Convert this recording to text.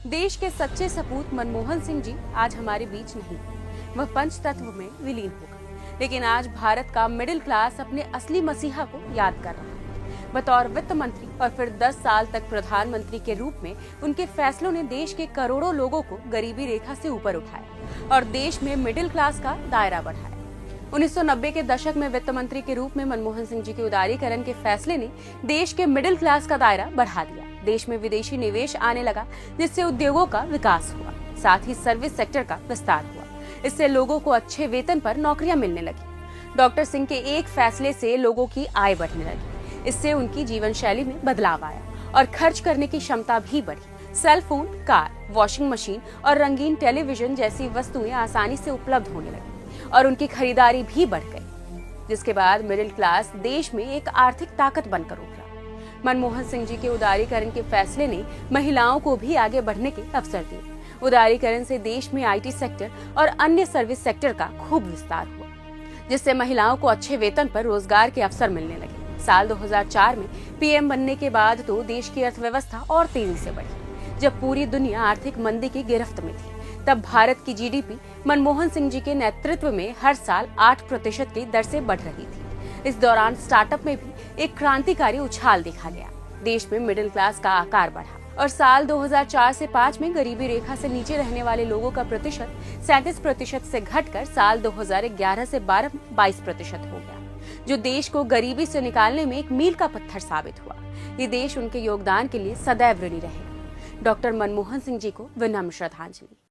देश के सच्चे सपूत मनमोहन सिंह जी आज हमारे बीच नहीं। वह पंचतत्व में विलीन हो गए, लेकिन आज भारत का मिडिल क्लास अपने असली मसीहा को याद कर रहा है। बतौर वित्त मंत्री और फिर 10 साल तक प्रधानमंत्री के रूप में उनके फैसलों ने देश के करोड़ों लोगों को गरीबी रेखा से ऊपर उठाया और देश में मिडिल क्लास का दायरा बढ़ाया। 1990 के दशक में वित्त मंत्री के रूप में मनमोहन सिंह जी के उदारीकरण के फैसले ने देश के मिडिल क्लास का दायरा बढ़ा दिया। देश में विदेशी निवेश आने लगा, जिससे उद्योगों का विकास हुआ, साथ ही सर्विस सेक्टर का विस्तार हुआ। इससे लोगों को अच्छे वेतन पर नौकरियां मिलने लगी। डॉक्टर सिंह के एक फैसले से लोगों की आय बढ़ने लगी। इससे उनकी जीवन शैली में बदलाव आया और खर्च करने की क्षमता भी बढ़ी। Cell phone, car, washing machine और रंगीन टेलीविजन जैसी वस्तुएं आसानी से उपलब्ध होने लगी और उनकी खरीदारी भी बढ़ गई, जिसके बाद मिडिल क्लास देश में एक आर्थिक ताकत बनकर उभरा। मनमोहन सिंह जी के उदारीकरण के फैसले ने महिलाओं को भी आगे बढ़ने के अवसर दिए। उदारीकरण से देश में आईटी सेक्टर और अन्य सर्विस सेक्टर का खूब विस्तार हुआ, जिससे महिलाओं को अच्छे वेतन पर रोजगार के अवसर मिलने लगे। साल 2004 में पीएम बनने के बाद तो देश की अर्थव्यवस्था और तेजी से बढ़ी। जब पूरी दुनिया आर्थिक मंदी की गिरफ्त में थी, तब भारत की जीडीपी मनमोहन सिंह जी के नेतृत्व में हर साल 8% की दर से बढ़ रही थी। इस दौरान स्टार्टअप में भी एक क्रांतिकारी उछाल देखा गया। देश में मिडिल क्लास का आकार बढ़ा और साल 2004 से 5 में गरीबी रेखा से नीचे रहने वाले लोगों का प्रतिशत 37% से घटकर साल 2011 से 22% हो गया, जो देश को गरीबी से निकालने में एक मील का पत्थर साबित हुआ। ये देश उनके योगदान के लिए सदैव ऋणी रहेगा। डॉक्टर मनमोहन सिंह जी को विनम्र श्रद्धांजलि।